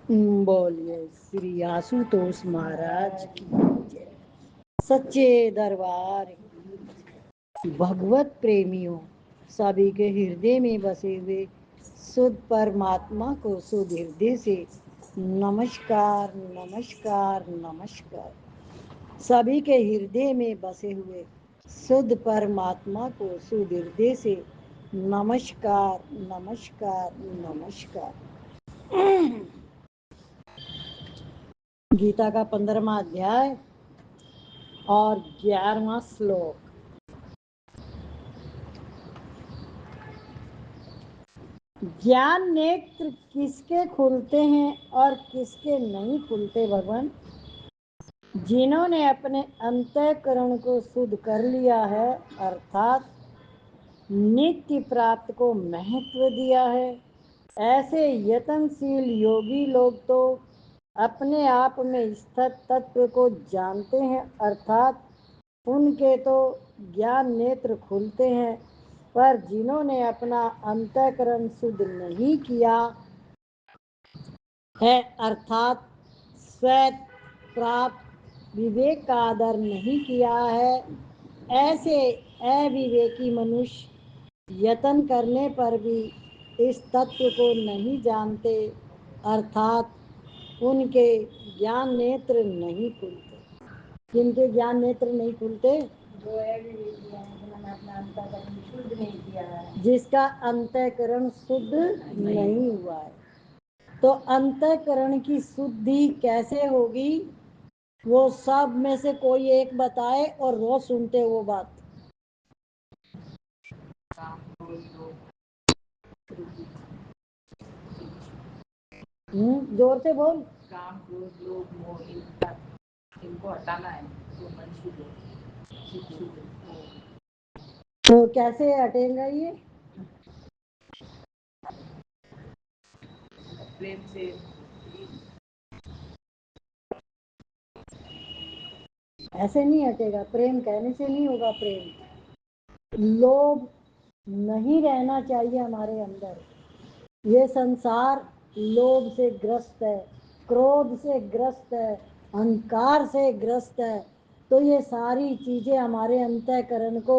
बोलिए श्री आशुतोष महाराज की जय। सच्चे दरबार की भगवत प्रेमियों, सभी के हृदय में बसे हुए शुद्ध परमात्मा को शुद्ध हृदय से नमस्कार नमस्कार नमस्कार। सभी के हृदय में बसे हुए शुद्ध परमात्मा को शुद्ध हृदय से नमस्कार नमस्कार नमस्कार। गीता का 15वां अध्याय और 11वां श्लोक। ज्ञान नेत्र किसके खुलते हैं और किसके नहीं खुलते भगवान? जिन्होंने अपने अंतःकरण को शुद्ध कर लिया है, अर्थात नित्य प्राप्त को महत्व दिया है, ऐसे यत्नशील योगी लोग तो अपने आप में स्थित तत्व को जानते हैं, अर्थात उनके तो ज्ञान नेत्र खुलते हैं। पर जिन्होंने अपना अंतःकरण शुद्ध नहीं किया है, अर्थात स्वयं प्राप्त विवेक का आदर नहीं किया है, ऐसे अविवेकी मनुष्य यत्न करने पर भी इस तत्व को नहीं जानते, अर्थात उनके ज्ञान नेत्र नहीं खुलते। किनके ज्ञान नेत्र नहीं खुलते? जो अविवेकी हैं, जिन्होंने अपना अंतःकरण शुद्ध नहीं किया है, जिसका अंतःकरण शुद्ध नहीं हुआ है। तो अंतःकरण की शुद्धि कैसे होगी? वो सब में से कोई एक बताए और रोज सुनते वो बात। जोर से बोल। काम, क्रोध, लोभ, मोह, इनको हटाना है तो मन शुद्ध हो। तो कैसे हटेगा ये? प्रेम से। ऐसे नहीं हटेगा, प्रेम कहने से नहीं होगा। प्रेम, लोभ नहीं रहना चाहिए हमारे अंदर। ये संसार लोभ से ग्रस्त है, क्रोध से ग्रस्त है, अहंकार से ग्रस्त है। तो ये सारी चीजें हमारे अंतःकरण को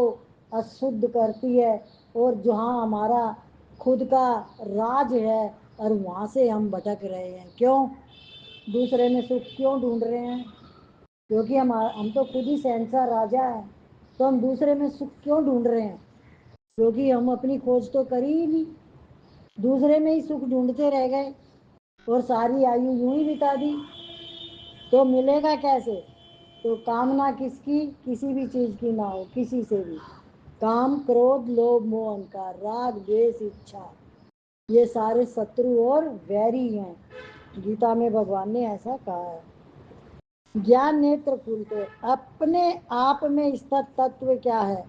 अशुद्ध करती है, और जहाँ हमारा खुद का राज है और वहाँ से हम भटक रहे हैं। क्यों? दूसरे में सुख क्यों ढूंढ रहे हैं? क्योंकि हम तो खुद ही शहंशाह राजा है, तो हम दूसरे में सुख क्यों ढूंढ रहे हैं? क्योंकि हम अपनी खोज तो करी ही नहीं, दूसरे में ही सुख ढूंढते रह गए और सारी आयु यूं ही बिता दी। तो मिलेगा कैसे? तो कामना किसकी? किसी भी चीज की ना हो, किसी से भी। काम, क्रोध, लोभ, मोह, अहंकार, राग, द्वेष, इच्छा, ये सारे शत्रु और वैरी हैं। गीता में भगवान ने ऐसा कहा है। ज्ञान नेत्र खुलते, अपने आप में स्थित तत्व क्या है?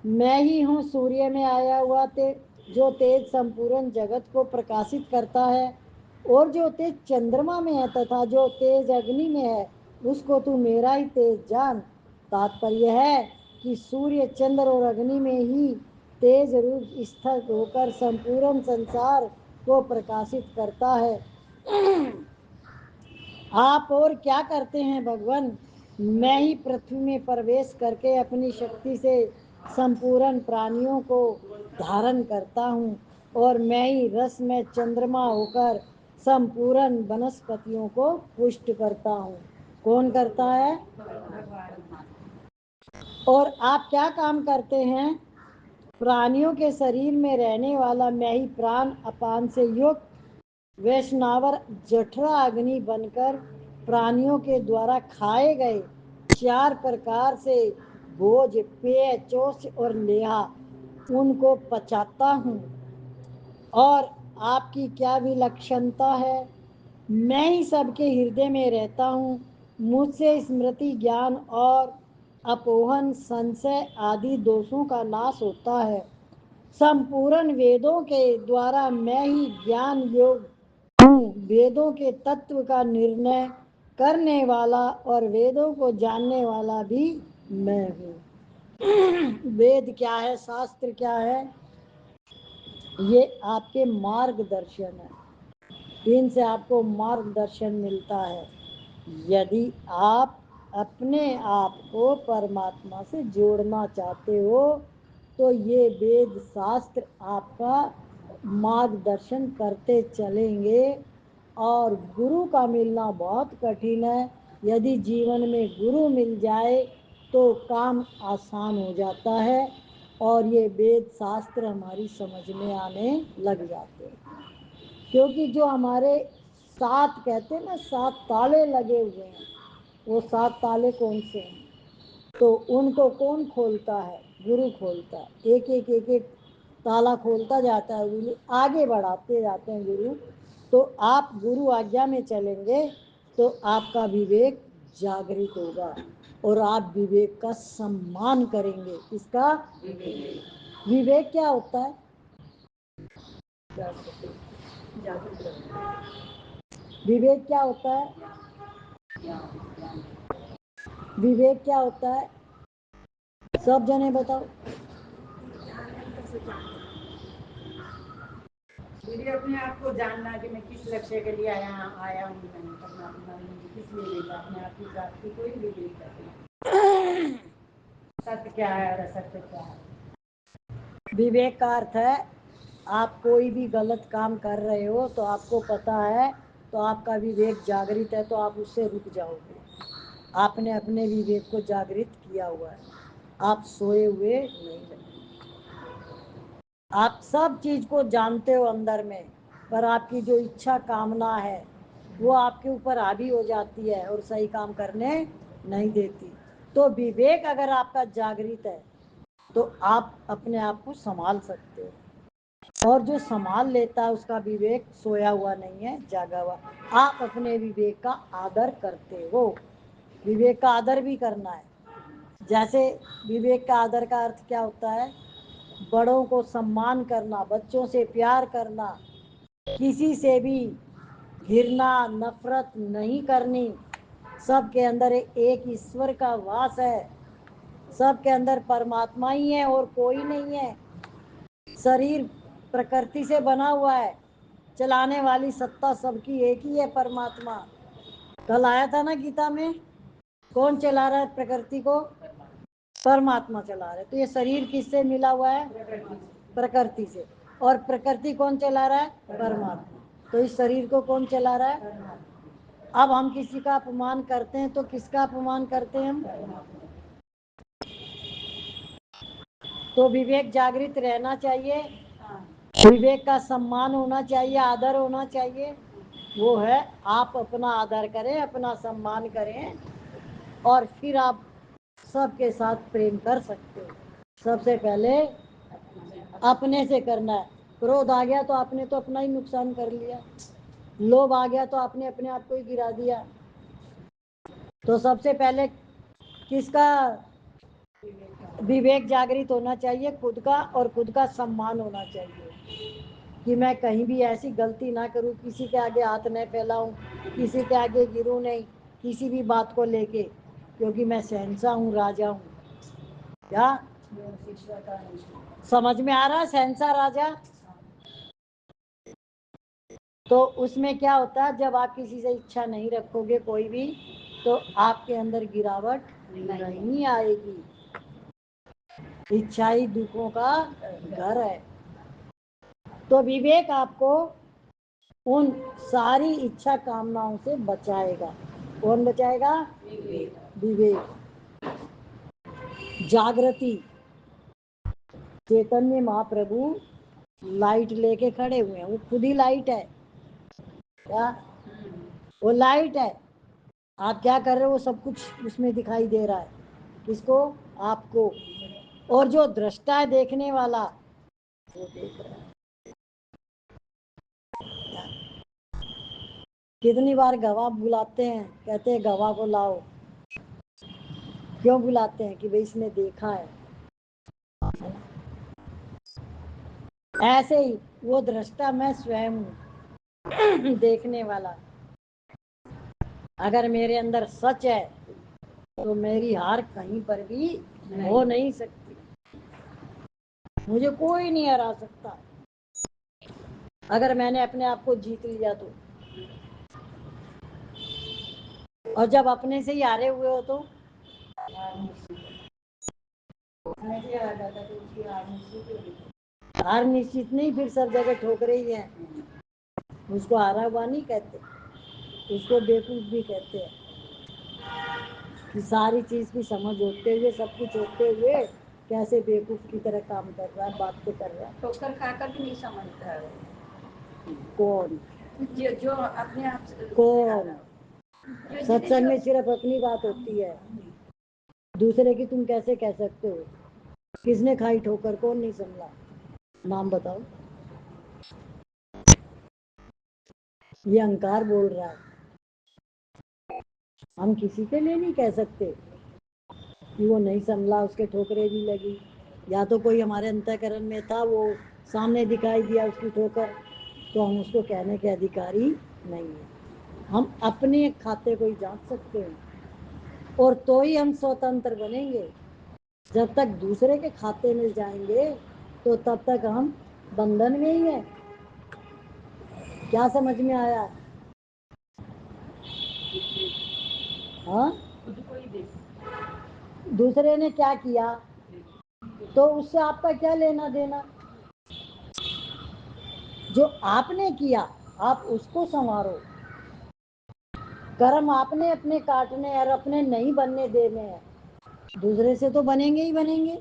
मैं ही हूँ सूर्य में आया हुआ जो तेज संपूर्ण जगत को प्रकाशित करता है, और जो तेज चंद्रमा में है तथा जो तेज अग्नि में है, उसको तू मेरा ही तेज जान। तात्पर्य है कि सूर्य, चंद्र और अग्नि में ही तेज रूप स्थित होकर संपूर्ण संसार को प्रकाशित करता है। आप और क्या करते हैं भगवान? मैं ही पृथ्वी में प्रवेश करके अपनी शक्ति से संपूर्ण प्राणियों को धारण करता हूँ, और मैं ही रस में चंद्रमा होकर संपूर्ण वनस्पतियों को पुष्ट करता हूँ। कौन करता है? और आप क्या काम करते हैं? प्राणियों के शरीर में रहने वाला मैं ही प्राण अपान से युक्त वैष्णवर जठरा अग्नि बनकर प्राणियों के द्वारा खाए गए 4 प्रकार से भोज, पेय, चोष और लेहा उनको पचाता हूँ। और आपकी क्या विलक्षणता है? मैं ही सबके हृदय में रहता हूँ। मुझसे स्मृति, ज्ञान और अपोहन, संशय आदि दोषों का नाश होता है। संपूर्ण वेदों के द्वारा मैं ही ज्ञान योग हूँ। वेदों के तत्व का निर्णय करने वाला और वेदों को जानने वाला भी मैं हूँ। वेद क्या है? शास्त्र क्या है? ये आपके मार्गदर्शन है। इनसे आपको मार्गदर्शन मिलता है। यदि आप अपने आप को परमात्मा से जोड़ना चाहते हो तो ये वेद शास्त्र आपका मार्गदर्शन करते चलेंगे। और गुरु का मिलना बहुत कठिन है। यदि जीवन में गुरु मिल जाए तो काम आसान हो जाता है और ये वेद शास्त्र हमारी समझ में आने लग जाते हैं। क्योंकि जो हमारे 7 कहते हैं ना, 7 ताले लगे हुए हैं, वो 7 ताले कौन से हैं? तो उनको कौन खोलता है? गुरु खोलता है। एक एक एक एक ताला खोलता जाता है गुरु, आगे बढ़ाते जाते हैं गुरु। तो आप गुरु आज्ञा में चलेंगे तो आपका विवेक जागृत होगा और आप विवेक का सम्मान करेंगे। किसका? विवेक क्या होता है? विवेक क्या होता है? विवेक क्या होता है? सब जने बताओ। मुझे अपने आप को जानना कि मैं किस लक्ष्य के लिए आया हूँ, मैं परमात्मा ने मुझे किस लिए भेजा, अपने आप की प्राप्ति कोई भी नहीं करती। सत्य क्या है और असत्य क्या है? विवेक का अर्थ है आप कोई भी गलत काम कर रहे हो तो आपको पता है, तो आपका विवेक जागृत है तो आप उससे रुक जाओगे। आपने अपने विवेक को जागृत किया हुआ है, आप सोए हुए नहीं रहे। आप सब चीज को जानते हो अंदर में, पर आपकी जो इच्छा कामना है वो आपके ऊपर हावी हो जाती है और सही काम करने नहीं देती। तो विवेक अगर आपका जागृत है तो आप अपने आप को संभाल सकते हो। और जो संभाल लेता है उसका विवेक सोया हुआ नहीं है, जागा हुआ। आप अपने विवेक का आदर करते हो। विवेक का आदर भी करना है। जैसे विवेक का आदर का अर्थ क्या होता है? बड़ों को सम्मान करना, बच्चों से प्यार करना, किसी से भी घृणा नफरत नहीं करनी। सबके अंदर एक ईश्वर का वास है, सबके अंदर परमात्मा ही है और कोई नहीं है। शरीर प्रकृति से बना हुआ है, चलाने वाली सत्ता सबकी एक ही है, परमात्मा। कल आया था ना गीता में, कौन चला रहा है प्रकृति को? परमात्मा चला रहे। तो ये शरीर किससे मिला हुआ है? प्रकृति से। और प्रकृति कौन चला रहा है? परमात्मा। तो इस शरीर को कौन चला रहा है? अब हम किसी का अपमान करते हैं तो किसका अपमान करते हैं हम? तो विवेक जागृत रहना चाहिए, विवेक का सम्मान होना चाहिए, आदर होना चाहिए। वो है आप अपना आदर करें, अपना सम्मान करें और फिर आप सबके साथ प्रेम कर सकते हो। सबसे पहले अपने से करना है। क्रोध आ गया तो आपने तो अपना ही नुकसान कर लिया, लोभ आ गया तो आपने अपने आप को ही गिरा दिया। तो सबसे पहले किसका विवेक जागृत होना चाहिए? खुद का। और खुद का सम्मान होना चाहिए कि मैं कहीं भी ऐसी गलती ना करूं, किसी के आगे हाथ नहीं फैलाऊं, किसी के आगे गिरूं नहीं, किसी भी बात को लेके, क्योंकि मैं शहंशाह हूँ, राजा हूँ। क्या समझ में आ रहा है? शहंशाह राजा। तो उसमें क्या होता है, जब आप किसी से इच्छा नहीं रखोगे कोई भी, तो आपके अंदर गिरावट नहीं आएगी। इच्छा ही दुखों का घर है। तो विवेक आपको उन सारी इच्छा कामनाओं से बचाएगा। कौन बचाएगा? विवेक। जागृति। चैतन्य महाप्रभु लाइट लेके खड़े हुए हैं, वो खुद ही लाइट है। क्या? वो लाइट है। आप क्या कर रहे हो वो सब कुछ उसमें दिखाई दे रहा है। किसको? आपको। और जो दृष्टा है, देखने वाला, वो देख रहा है। कितनी बार गवाह बुलाते हैं, कहते हैं गवाह को लाओ। क्यों बुलाते हैं? कि भाई इसने देखा है। ऐसे ही वो दृष्टा मैं स्वयं हूँ, देखने वाला। अगर मेरे अंदर सच है तो मेरी हार कहीं पर भी हो नहीं सकती, मुझे कोई नहीं हरा सकता। अगर मैंने अपने आप को जीत लिया तो और जब अपने से ही हारे हुए हो तो हार निश्चित नहीं, फिर सब जगह ठोकरे ही है। उसको हारा हुआ नहीं कहते, उसको बेवकूफ भी कहते हैं कि सारी चीज की समझ होते हुए, सब कुछ होते हुए कैसे बेवकूफ की तरह काम कर रहा है, बातें कर रहा है। ठोकर खाकर भी नहीं समझता है कौन जो अपने आप से कौन सत्संग में सिर्फ अपनी बात होती है, दूसरे की तुम कैसे कह सकते हो? किसने खाई ठोकर, कौन नहीं संभला? नाम बताओ। ये अहंकार बोल रहा है। हम किसी के लिए नहीं कह सकते कि वो नहीं संभला, उसके ठोकरे भी लगी, या तो कोई हमारे अंतःकरण में था, वो सामने दिखाई दिया उसकी ठोकर, तो हम उसको कहने के अधिकारी नहीं है। हम अपने खाते को ही जांच सकते हैं, और तो ही हम स्वतंत्र बनेंगे। जब तक दूसरे के खाते में जाएंगे तो तब तक हम बंधन में ही है। क्या समझ में आया? हाँ, दूसरे ने क्या किया तो उससे आपका क्या लेना देना? जो आपने किया आप उसको संवारो। कर्म आपने अपने काटने और अपने नहीं बनने देने हैं, दूसरे से तो बनेंगे ही बनेंगे,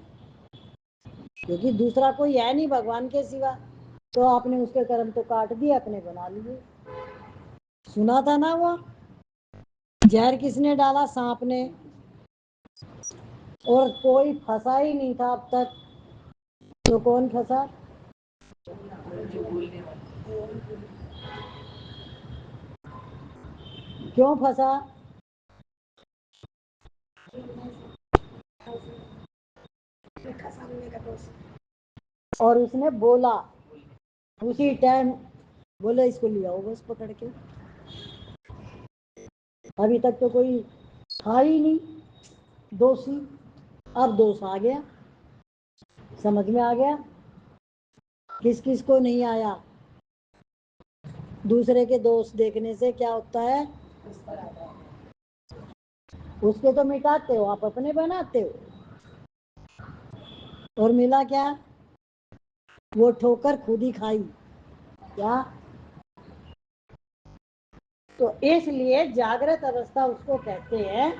क्योंकि दूसरा कोई है नहीं भगवान के सिवा। तो आपने उसके कर्म तो काट दिए, अपने बना लिए। सुना था ना वो जहर किसने डाला? सांप ने। और कोई फंसा ही नहीं था अब तक, तो कौन फंसा? क्यों फंसा? और उसने बोला उसी टाइम, बोले इसको ले आओ बस पकड़ के। अभी तक तो कोई था ही नहीं दोषी, अब दोष आ गया। समझ में आ गया? किस किस को नहीं आया? दूसरे के दोष देखने से क्या होता है? उसके तो मिटाते हो, आप अपने बनाते हो। और मिला क्या? वो ठोकर खुद ही खाई। क्या? तो इसलिए जागृत अवस्था उसको कहते हैं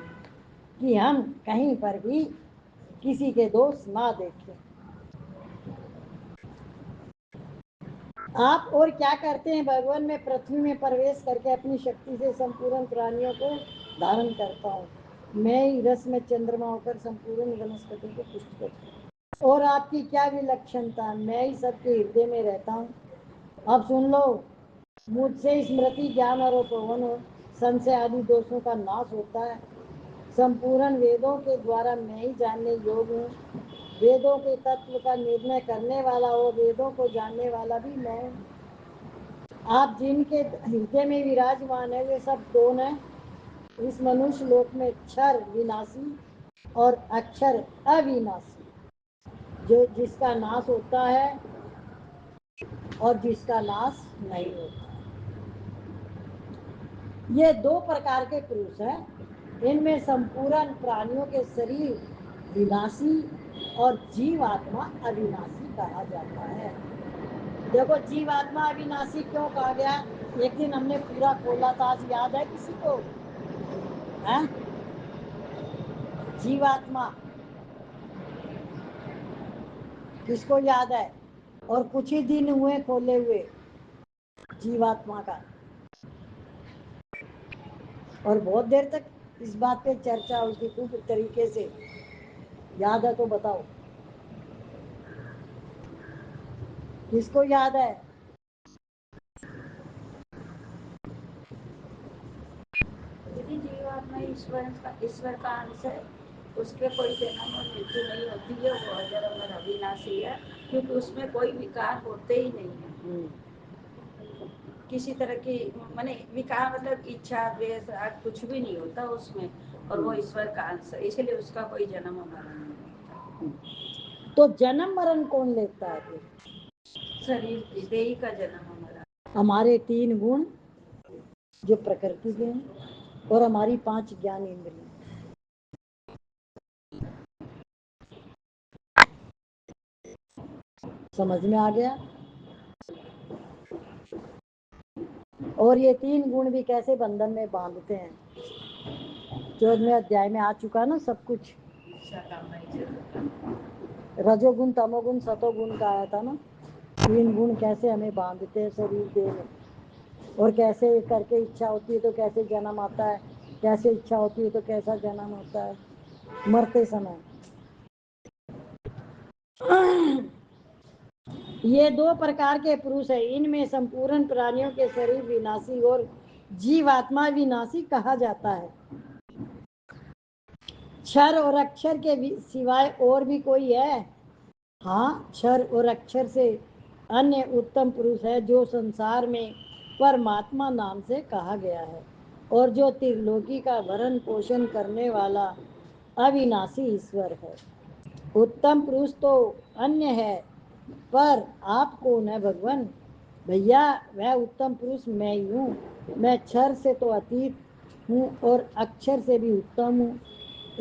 कि हम कहीं पर भी किसी के दोष ना देखें। आप और क्या करते हैं? भगवान में पृथ्वी में प्रवेश करके अपनी शक्ति से संपूर्ण प्राणियों को धारण करता हूँ। मैं ही रस में चंद्रमा होकर संपूर्ण वनस्पति को पुष्ट करता हूँ। और आपकी क्या विलक्षणता? मैं ही सबके हृदय में रहता हूँ। अब सुन लो, मुझसे स्मृति ज्ञान और उपवन और संशय आदि दोषों का नाश होता है। संपूर्ण वेदों के द्वारा मैं ही जानने योग्य हूँ। वेदों के तत्व का निर्णय करने वाला और वेदों को जानने वाला भी मैं हूँ। आप जिनके हृदय में विराजमान है वे सब कौन है? इस मनुष्य लोक में क्षर विनाशी और अक्षर अविनाशी, जो जिसका नाश होता है और जिसका नाश नहीं होता। ये दो प्रकार के पुरुष हैं। इनमें संपूर्ण प्राणियों के शरीर विनाशी और जीवात्मा अविनाशी कहा जाता है। देखो, जीवात्मा अविनाशी क्यों कहा गया? एक दिन हमने पूरा खोला था, आज याद है किसी को? है जीवात्मा किसको याद है? और कुछ ही दिन हुए खोले हुए जीवात्मा का, और बहुत देर तक इस बात पे चर्चा उसकी खूब तरीके से। याद है तो बताओ, किसको याद है? यदि जीवात्मा ईश्वर का अंश है, उसके कोई जन्म और मृत्यु नहीं होती है, वो अजर अमर अविनाशी है, क्योंकि उसमें कोई विकार होते ही नहीं है। किसी तरह की माने विकार मतलब इच्छा द्वेष कुछ भी नहीं होता उसमें, और वो ईश्वर का अंश है, इसलिए उसका कोई जन्म मरण नहीं होता। तो जन्म मरण कौन लेता है फिर? शरीर देही का जन्म हमारा। हमारे तीन गुण जो प्रकृति के हैं, और हमारी 5 ज्ञान इंद्रियां। समझ में आ गया? और ये 3 गुण भी कैसे बंधन में बांधते हैं, 14वें अध्याय में आ चुका ना सब कुछ। रजोगुण, तमोगुण, सतोगुण का आया था ना। 3 गुण कैसे हमें बांधते हैं शरीर देह में, और कैसे करके इच्छा होती है तो कैसे जन्म आता है, कैसे इच्छा होती है तो कैसा जन्म होता है मरते समय। ये 2 प्रकार के पुरुष है, इनमें संपूर्ण प्राणियों के शरीर विनाशी और जीवात्मा विनाशी कहा जाता है। क्षर और अक्षर के सिवाय और भी कोई है? हाँ, क्षर और अक्षर से अन्य उत्तम पुरुष है जो संसार में परमात्मा नाम से कहा गया है, और जो त्रिलोकी का भरण पोषण करने वाला अविनाशी ईश्वर है। उत्तम पुरुष तो अन्य है, पर आप कौन है भगवान? भैया, वह उत्तम पुरुष मैं ही हूँ। मैं क्षर से तो अतीत हूँ और अक्षर से भी उत्तम हूँ,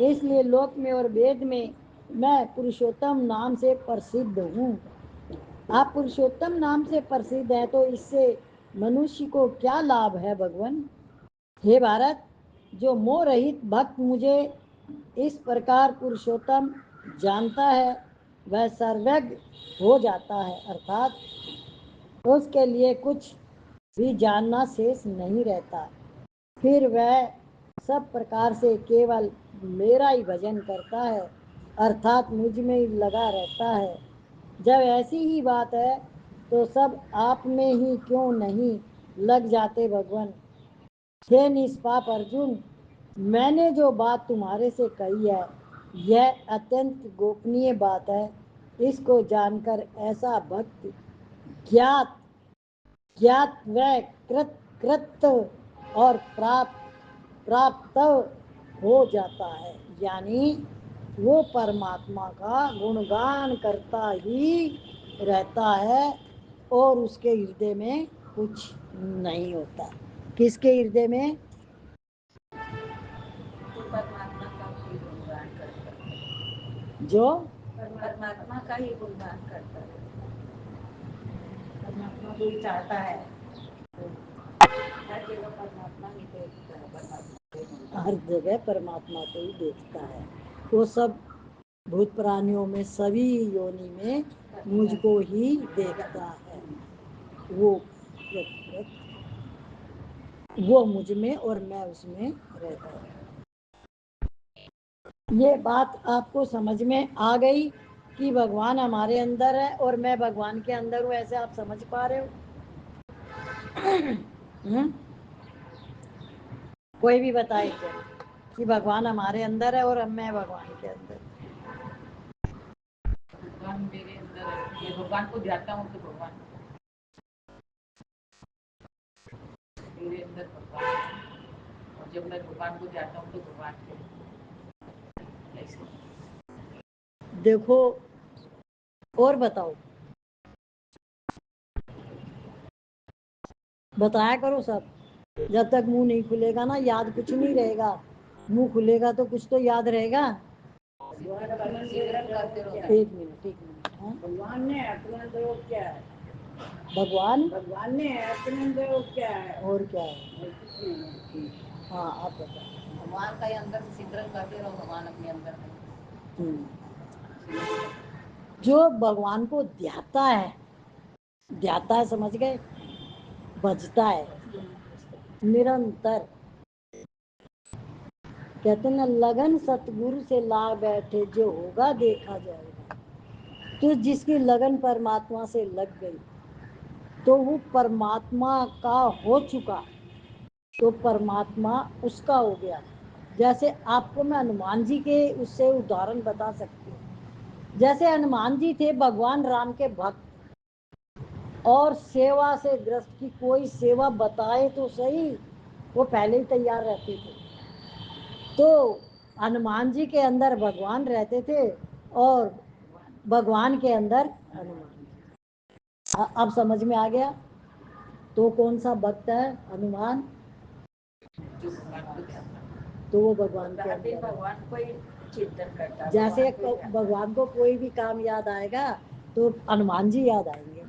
इसलिए लोक में और वेद में मैं पुरुषोत्तम नाम से प्रसिद्ध हूँ। आप पुरुषोत्तम नाम से प्रसिद्ध है तो इससे मनुष्य को क्या लाभ है भगवान? हे भारत, जो मोह रहित भक्त मुझे इस प्रकार पुरुषोत्तम जानता है वह सर्वज्ञ हो जाता है, अर्थात उसके लिए कुछ भी जानना शेष नहीं रहता। फिर वह सब प्रकार से केवल मेरा ही भजन करता है, अर्थात मुझ में ही लगा रहता है। जब ऐसी ही बात है तो सब आप में ही क्यों नहीं लग जाते भगवान? हे निष्पाप अर्जुन, मैंने जो बात तुम्हारे से कही है यह अत्यंत गोपनीय बात है। इसको जानकर ऐसा भक्त ज्ञात ज्ञात व कृत कृत और प्राप्त हो जाता है, यानी वो परमात्मा का गुणगान करता ही रहता है और उसके हृदय में कुछ नहीं होता। किसके हृदय में? परमात्मा का ही गुणगान करता है, जो परमात्मा का ही गुणगान करता है, परमात्मा को ही चाहता है, हर जगह परमात्मा ही देखता है, परमात्मा हर जगह परमात्मा को ही देखता है। वो सब भूत प्राणियों में सभी योनि में मुझको ही देखता है। वो मुझ में और मैं उसमें रहता हूँ। ये बात आपको समझ में आ गई कि भगवान हमारे अंदर है और मैं भगवान के अंदर हूँ, ऐसे आप समझ पा रहे हो? कोई भी बताए क्या कि भगवान हमारे अंदर है और मैं भगवान के अंदर? भगवान मेरे अंदर है, मैं भगवान को ध्याता हूँ तो भगवान मेरे अंदर भगवान है, और जब मैं भगवान को ध्याता हूँ तो भगवान ऐसे। देखो और बताओ, बताया करो सब। जब तक मुंह नहीं खुलेगा ना याद कुछ नहीं रहेगा, मुंह खुलेगा तो कुछ तो याद रहेगा। एक मिनट हाँ? भगवान ने अपना अंदर क्या है? भगवान ने अपने अंदर क्या है? और क्या है? हाँ आप बताओ। भगवान का अंदर सिमरन करते रहो, भगवान अपने अंदर है। जो भगवान को ध्याता है समझ गए, बजता है निरंतर। कहते ना, लगन सतगुरु से ला बैठे जो होगा देखा जाएगा। तो जिसकी लगन परमात्मा से लग गई तो वो परमात्मा का हो चुका, तो परमात्मा उसका हो गया। जैसे आपको मैं हनुमान जी के उससे उदाहरण बता सकती हूँ। जैसे हनुमान जी थे भगवान राम के भक्त, और सेवा से ग्रस्त की कोई सेवा बताए तो सही, वो पहले ही तैयार रहते थे। तो हनुमान जी के अंदर भगवान रहते थे और भगवान के अंदर हनुमान। अब समझ में आ गया? तो कौन सा भक्त है? हनुमान। जो भगवान को जानता तो वो भगवान के है, अंदर है। भगवान को ही चिंतन करता है, जैसे भगवान को ही जानता है। भगवान को कोई भी काम याद आएगा तो हनुमान जी याद आएंगे,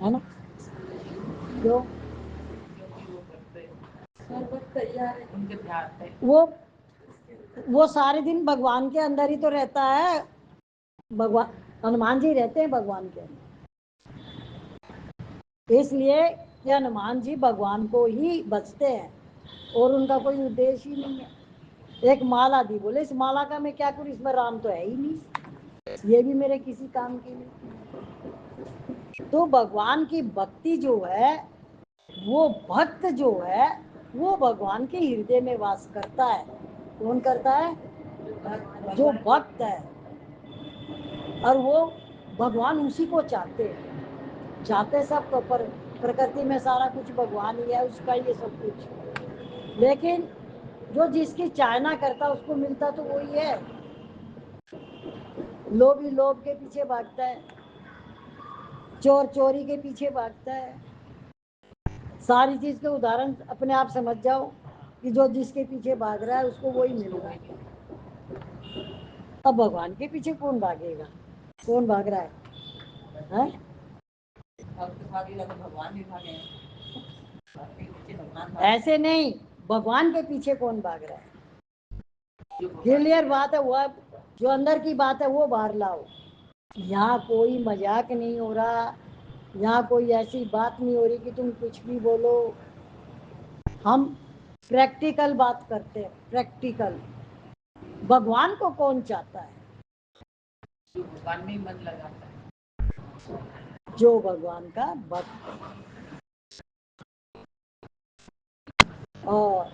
है ना? क्यों? क्योंकि वो भक्त है, सर्वत तैयार है उनके ध्यान पे। वो सारे दिन भगवान के अंदर ही तो रहता है। भगवान हनुमान जी रहते हैं भगवान के अंदर, इसलिए कि हनुमान जी भगवान को ही बचते हैं और उनका कोई उद्देश्य ही नहीं है। एक माला दी, बोले इस माला का मैं क्या करूं, इसमें राम तो है ही नहीं, ये भी मेरे किसी काम के नहीं। तो भगवान की भक्ति जो है, वो भक्त जो है, वो भगवान के हृदय में वास करता है। कौन करता है? जो भक्त है। और वो भगवान उसी को चाहते हैं, चाहते सब को, पर प्रकृति में सारा कुछ भगवान ही है, उसका ये सब कुछ। लेकिन जो जिसकी चाहना करता उसको मिलता तो वही है। लोभी लोभ के पीछे भागता है, चोर चोरी के पीछे भागता है। सारी चीज के उदाहरण अपने आप समझ जाओ कि जो जिसके पीछे भाग रहा है उसको वही मिल रहा है। अब भगवान के पीछे कौन भागेगा? कौन भाग रहा है? भक्त भागेगा तो भगवान भी भागेगा, ऐसे नहीं, भगवान के पीछे कौन भाग रहा है? क्लियर बात है। वो जो अंदर की बात है वो बाहर लाओ। यहाँ कोई मजाक नहीं हो रहा, यहाँ कोई ऐसी बात नहीं हो रही कि तुम कुछ भी बोलो। हम प्रैक्टिकल बात करते हैं, प्रैक्टिकल। भगवान को कौन चाहता है? जो भगवान में मन लगाता है, जो भगवान का भक्त है। और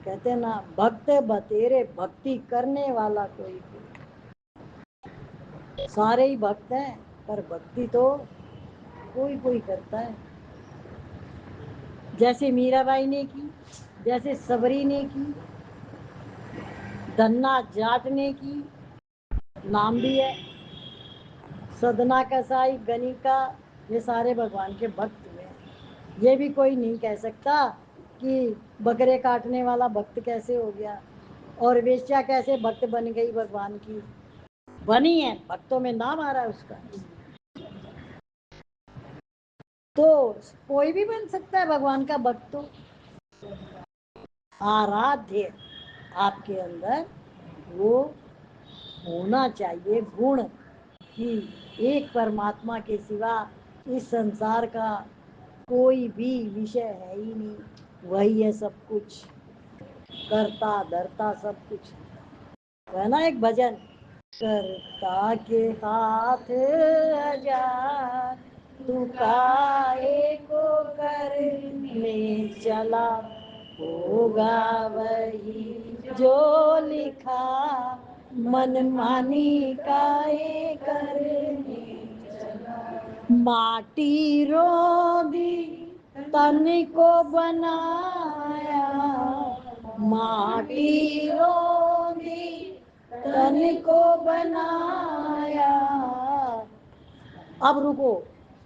कहते ना, भक्त बतेरे भक्ति करने वाला कोई भी। सारे ही भक्त हैं, पर भक्ति तो कोई कोई करता है। जैसे मीराबाई ने की, जैसे सबरी ने की, धन्ना जाट ने की, नाम भी है, सदना कसाई, गणिका, ये सारे भगवान के भक्त हुए। ये भी कोई नहीं कह सकता कि बकरे काटने वाला भक्त कैसे हो गया और वेश्या कैसे भक्त बन गई भगवान की। बनी है, भक्तों में नाम आ रहा है उसका। तो कोई भी बन सकता है भगवान का भक्त। तो आराध्य आपके अंदर वो होना चाहिए गुण कि एक परमात्मा के सिवा इस संसार का कोई भी विषय है ही नहीं, वही है सब कुछ, करता धरता सब कुछ है ना। एक भजन, करता के हाथ हजार, तू काहे को करने चला, होगा वही जो लिखा, मन मानी काहे करने चला। माटी रोदी तन को बनाया, माटी रोदी तन को बनाया। अब रुको,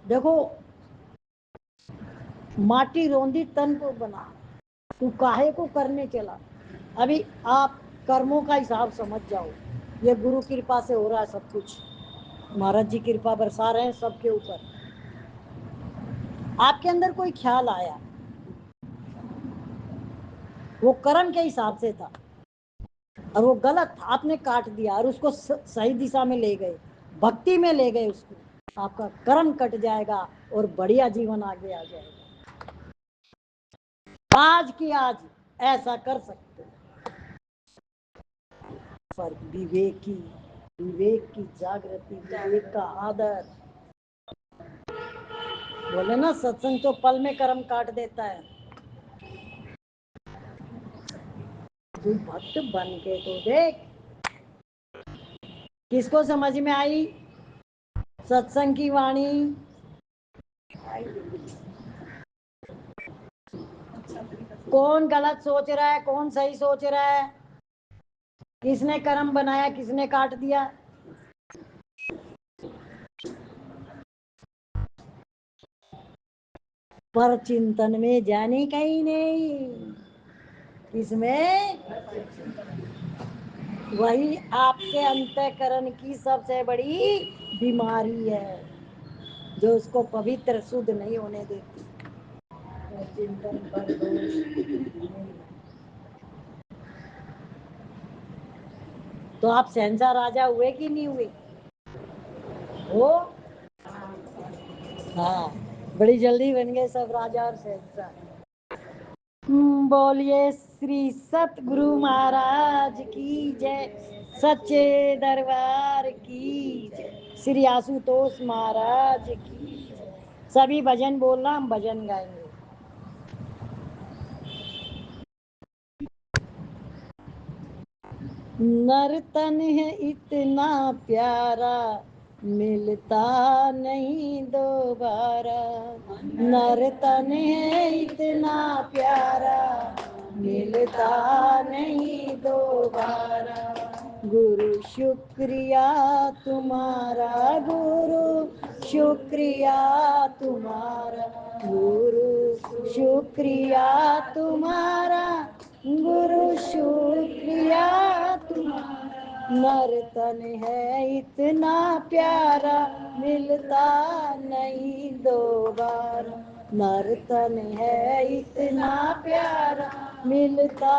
देखो, माटी रोंदी तन को बना, तू काहे को करने चला। अभी आप कर्मों का हिसाब समझ जाओ। ये गुरु कृपा से हो रहा है सब कुछ, महाराज जी कृपा बरसा रहे हैं सबके ऊपर। आपके अंदर कोई ख्याल आया, वो कर्म के हिसाब से था और वो गलत था, आपने काट दिया और उसको सही दिशा में ले गए, भक्ति में ले गए उसको, आपका कर्म कट जाएगा और बढ़िया जीवन आगे आ जाएगा। आज की आज ऐसा कर सकते, पर विवेकी, विवेक की जागृति, विवेक का आदर। बोले ना, सत्संग तो पल में कर्म काट देता है। तू भक्त बन के तो देख। किसको समझ में आई सत्संग की वाणी? कौन गलत सोच रहा है, कौन सही सोच रहा है, किसने कर्म बनाया, किसने काट दिया? पर चिंतन में जाने का ही नहीं। इसमें वही आपके अंतःकरण की सबसे बड़ी बीमारी है, जो उसको पवित्र शुद्ध नहीं होने देती। चिंतन पर दोष नहीं। तो आप शहंशाह राजा हुए कि नहीं हुए? हो? हाँ, बड़ी जल्दी बन गए सब राजा और शहंशाह। बोलिए श्री सतगुरु महाराज की जय, सच्चे दरबार की जय, श्री आशुतोष महाराज की जय। सभी भजन बोलना, हम भजन गाएंगे। नर्तन है इतना प्यारा, मिलता नहीं दोबारा। नर्तन है इतना प्यारा, मिलता नहीं दोबारा। गुरु शुक्रिया तुम्हारा, गुरु शुक्रिया तुम्हारा, गुरु शुक्रिया तुम्हारा, गुरु शुक्रिया तुम्हारा। नर्तन है इतना प्यारा, मिलता नहीं दोबारा। नर्तन है इतना प्यारा, मिलता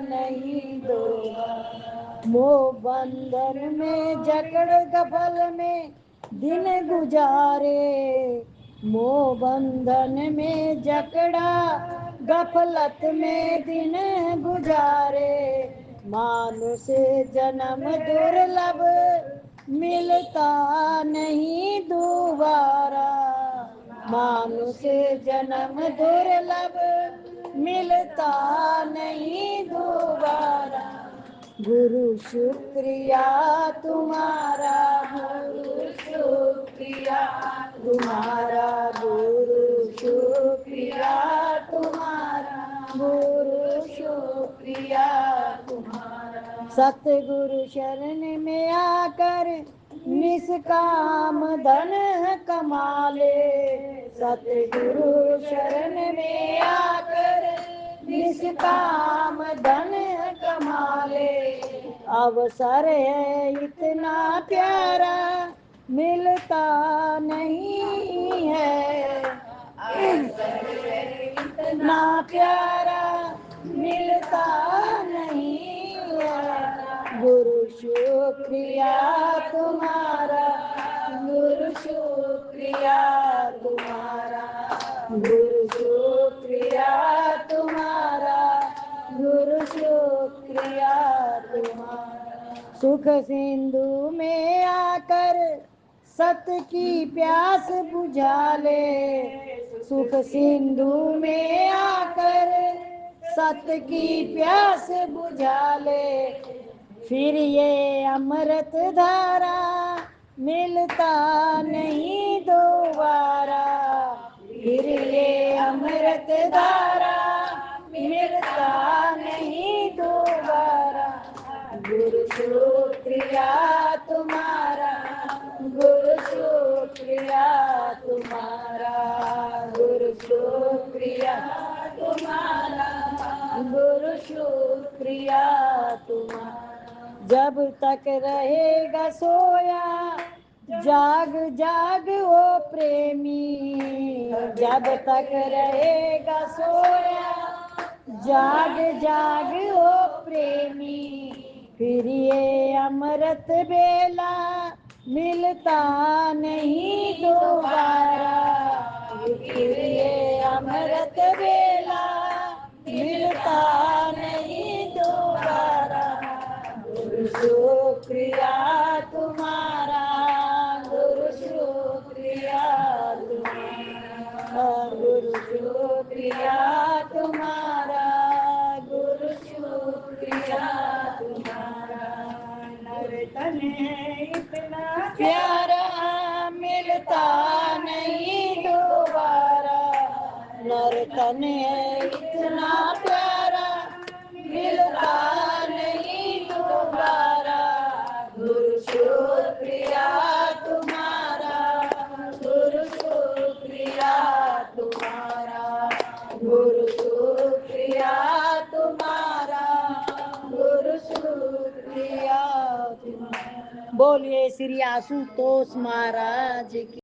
नहीं दोबारा। मोह बंधन में जकड़ गफल में दिन गुजारे, मोह बंधन में जकड़ा गफलत में दिन गुजारे। मानुष जन्म दुर्लभ, मिलता नहीं दोबारा। मानुष जन्म दुर्लभ, मिलता नहीं दोबारा। गुरु शुक्रिया तुम्हारा, गुरु शुक्रिया तुम्हारा, गुरु शुक्रिया तुम्हारा, गुरु शुक्रिया तुम्हारा। सतगुरु शरण में आकर निष्काम धन कमा ले, सतगुरु शरण में आकर निष्काम धन कमा ले। अवसर है इतना प्यारा, मिलता नहीं है। अवसर है इतना प्यारा, मिलता नहीं है। गुरु शुक्रिया तुम्हारा, गुरु शुक्रिया तुम्हारा, गुरु शुक्रिया तुम्हारा, गुरु शुक्रिया तुम्हारा। सुख सिंधु में आकर सत की प्यास बुझा ले, सुख सिंधु में आकर सत की प्यास बुझा ले। फिर ये अमृत धारा, मिलता नहीं दोबारा। फिर ये अमृत धारा, मिलता नहीं दोबारा। गुरु शुक्रिया तुम्हारा, गुरु शुक्रिया तुम्हारा, गुरु शुक्रिया तुम्हारा, गुरु शुक्रिया तुम्हारा। जब तक रहेगा सोया, जाग जाग ओ प्रेमी, जब तक रहेगा सोया, जाग जाग ओ प्रेमी। फिर ये अमृत बेला, मिलता नहीं दोबारा। फिर ये अमृत बेला, मिलता नहीं दोबारा। गुरु शुक्रिया तुम्हारा, गुरु शुक्रिया तुम्हारा, गुरु शुक्रिया तुम्हारा, गुरु शुक्रिया तुम्हारा। नर्तन है इतना प्यारा, मिलता नहीं दोबारा। नर्तन है इतना प्यारा, मिलता नहीं दोबारा। गुरु शुक्रिया तुम्हारा, गुरु शुक्रिया तुम्हारा, बोलिए श्री आशुतोष महाराज की।